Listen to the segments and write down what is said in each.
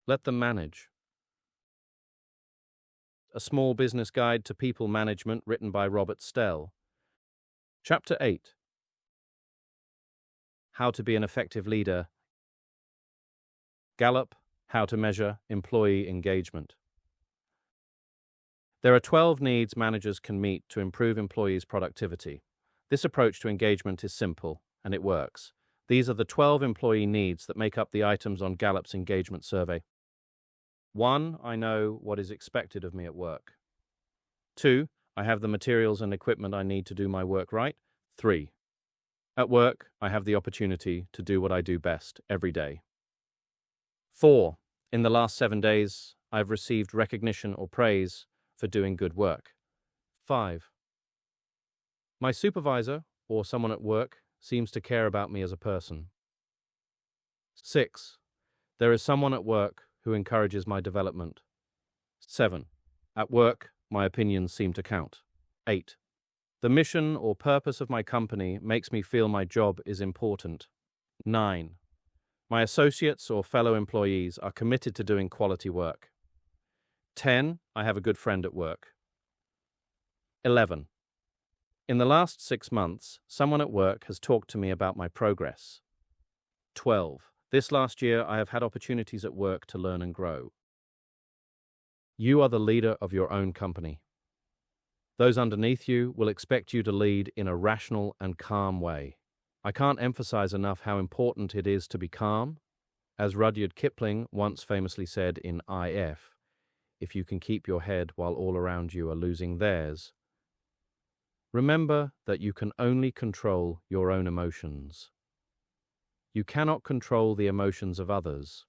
Let them manage. A Small Business Guide to People Management, written by Robert Stell. Chapter 8. How to be an effective leader. Gallup, How to Measure Employee Engagement. There are 12 needs managers can meet to improve employees' productivity. This approach to engagement is simple, and it works. These are the 12 employee needs that make up the items on Gallup's engagement survey. 1. I know what is expected of me at work. 2. I have the materials and equipment I need to do my work right. 3. At work, I have the opportunity to do what I do best every day. 4. In the last 7 days, I've received recognition or praise for doing good work. 5. My supervisor or someone at work seems to care about me as a person. 6. There is someone at work who encourages my development. 7. At work, my opinions seem to count. 8. The mission or purpose of my company makes me feel my job is important. 9. My associates or fellow employees are committed to doing quality work. 10. I have a good friend at work. 11. In the last 6 months, someone at work has talked to me about my progress. 12. This last year, I have had opportunities at work to learn and grow. You are the leader of your own company. Those underneath you will expect you to lead in a rational and calm way. I can't emphasize enough how important it is to be calm. As Rudyard Kipling once famously said in I.F., if you can keep your head while all around you are losing theirs. Remember that you can only control your own emotions. You cannot control the emotions of others.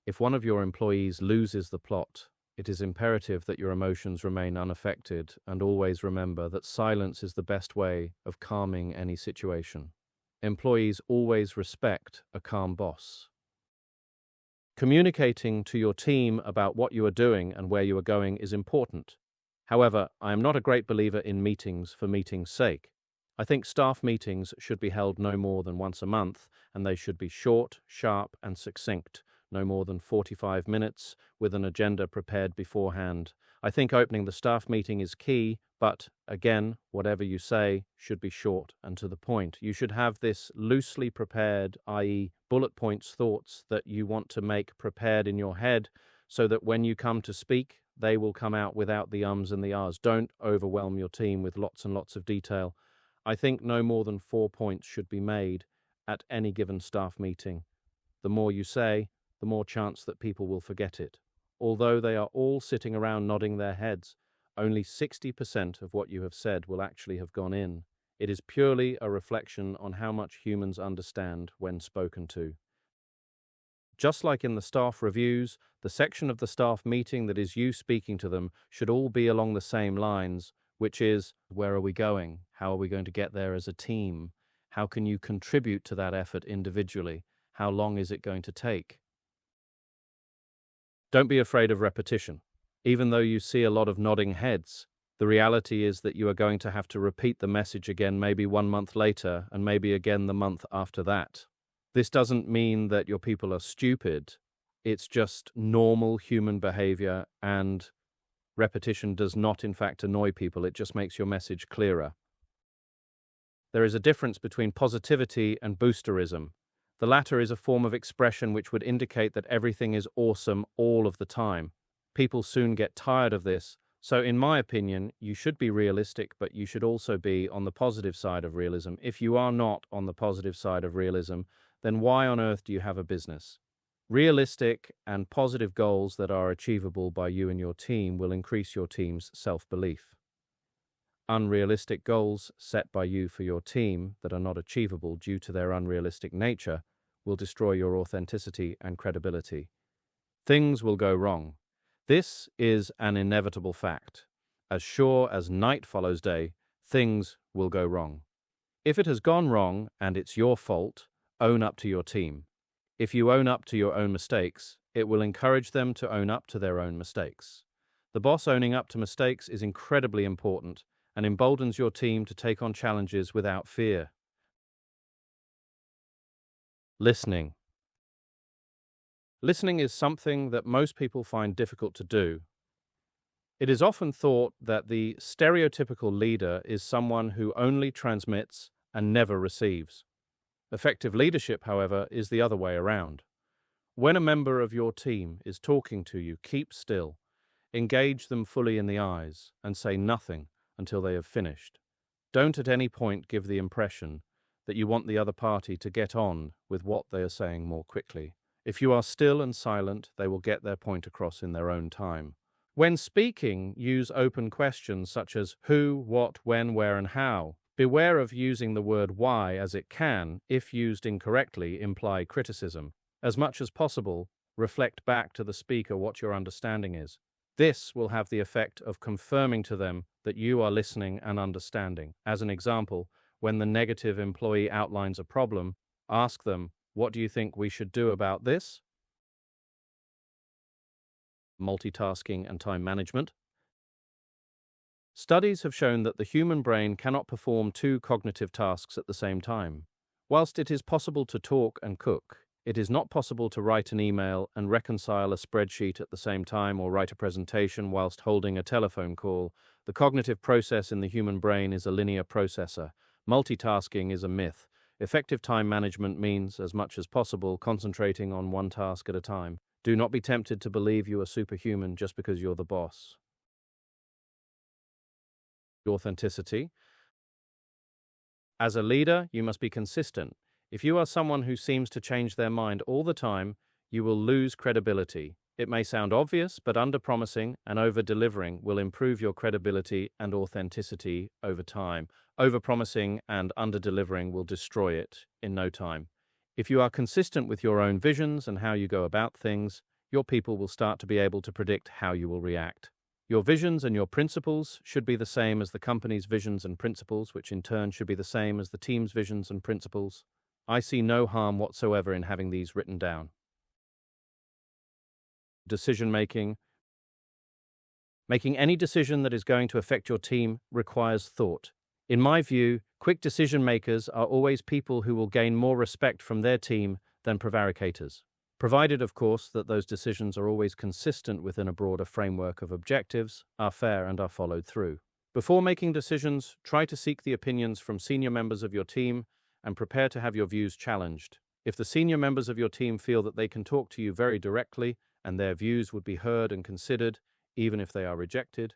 If one of your employees loses the plot, it is imperative that your emotions remain unaffected, and always remember that silence is the best way of calming any situation. Employees always respect a calm boss. Communicating to your team about what you are doing and where you are going is important. However, I am not a great believer in meetings for meeting's sake. I think staff meetings should be held no more than once a month, and they should be short, sharp, and succinct, no more than 45 minutes, with an agenda prepared beforehand. I think opening the staff meeting is key, but, again, whatever you say should be short and to the point. You should have this loosely prepared, i.e., bullet points thoughts that you want to make prepared in your head, so that when you come to speak, they will come out without the ums and the ahs. Don't overwhelm your team with lots and lots of detail. I think no more than 4 points should be made at any given staff meeting. The more you say, the more chance that people will forget it. Although they are all sitting around nodding their heads, only 60% of what you have said will actually have gone in. It is purely a reflection on how much humans understand when spoken to. Just like in the staff reviews, the section of the staff meeting that is you speaking to them should all be along the same lines, which is, where are we going? How are we going to get there as a team? How can you contribute to that effort individually? How long is it going to take? Don't be afraid of repetition. Even though you see a lot of nodding heads, the reality is that you are going to have to repeat the message again maybe 1 month later and maybe again the month after that. This doesn't mean that your people are stupid. It's just normal human behavior, and repetition does not in fact annoy people. It just makes your message clearer. There is a difference between positivity and boosterism. The latter is a form of expression which would indicate that everything is awesome all of the time. People soon get tired of this, so in my opinion, you should be realistic, but you should also be on the positive side of realism. If you are not on the positive side of realism, then why on earth do you have a business? Realistic and positive goals that are achievable by you and your team will increase your team's self-belief. Unrealistic goals set by you for your team that are not achievable due to their unrealistic nature will destroy your authenticity and credibility. Things will go wrong. This is an inevitable fact. As sure as night follows day, things will go wrong. If it has gone wrong and it's your fault, own up to your team. If you own up to your own mistakes, it will encourage them to own up to their own mistakes. The boss owning up to mistakes is incredibly important and emboldens your team to take on challenges without fear. Listening. Listening is something that most people find difficult to do. It is often thought that the stereotypical leader is someone who only transmits and never receives. Effective leadership, however, is the other way around. When a member of your team is talking to you, keep still, engage them fully in the eyes, and say nothing until they have finished. Don't at any point give the impression that you want the other party to get on with what they are saying more quickly. If you are still and silent, they will get their point across in their own time. When speaking, use open questions such as who, what, when, where, and how. Beware of using the word why, as it can, if used incorrectly, imply criticism. As much as possible, reflect back to the speaker what your understanding is. This will have the effect of confirming to them that you are listening and understanding. As an example, when the negative employee outlines a problem, ask them, "What do you think we should do about this?" Multitasking and time management. Studies have shown that the human brain cannot perform two cognitive tasks at the same time. Whilst it is possible to talk and cook, it is not possible to write an email and reconcile a spreadsheet at the same time or write a presentation whilst holding a telephone call. The cognitive process in the human brain is a linear processor. Multitasking is a myth. Effective time management means, as much as possible, concentrating on one task at a time. Do not be tempted to believe you are superhuman just because you're the boss. Authenticity. As a leader, you must be consistent. If you are someone who seems to change their mind all the time, you will lose credibility. It may sound obvious, but under-promising and over-delivering will improve your credibility and authenticity over time. Over-promising and under-delivering will destroy it in no time. If you are consistent with your own visions and how you go about things, your people will start to be able to predict how you will react. Your visions and your principles should be the same as the company's visions and principles, which in turn should be the same as the team's visions and principles. I see no harm whatsoever in having these written down. Decision-making. Making any decision that is going to affect your team requires thought. In my view, quick decision makers are always people who will gain more respect from their team than prevaricators, provided, of course, that those decisions are always consistent within a broader framework of objectives, are fair, and are followed through. Before making decisions, try to seek the opinions from senior members of your team and prepare to have your views challenged. If the senior members of your team feel that they can talk to you very directly and their views would be heard and considered, even if they are rejected,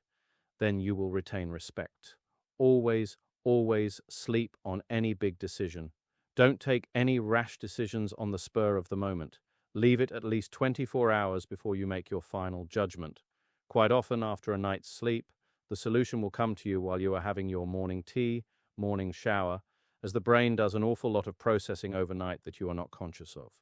then you will retain respect. Always, always sleep on any big decision. Don't take any rash decisions on the spur of the moment. Leave it at least 24 hours before you make your final judgment. Quite often, after a night's sleep, the solution will come to you while you are having your morning tea, morning shower, as the brain does an awful lot of processing overnight that you are not conscious of.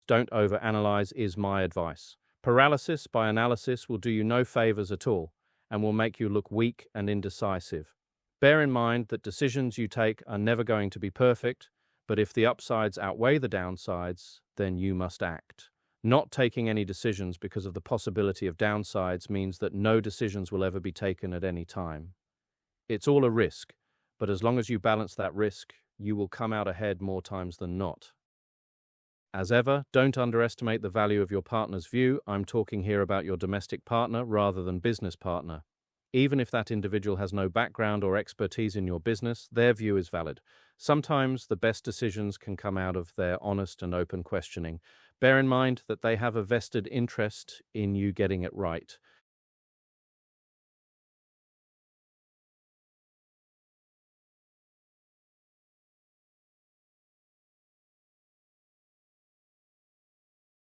Don't overanalyze is my advice. Paralysis by analysis will do you no favors at all and will make you look weak and indecisive. Bear in mind that decisions you take are never going to be perfect, but if the upsides outweigh the downsides, then you must act. Not taking any decisions because of the possibility of downsides means that no decisions will ever be taken at any time. It's all a risk, but as long as you balance that risk, you will come out ahead more times than not. As ever, don't underestimate the value of your partner's view. I'm talking here about your domestic partner rather than business partner. Even if that individual has no background or expertise in your business, their view is valid. Sometimes the best decisions can come out of their honest and open questioning. Bear in mind that they have a vested interest in you getting it right.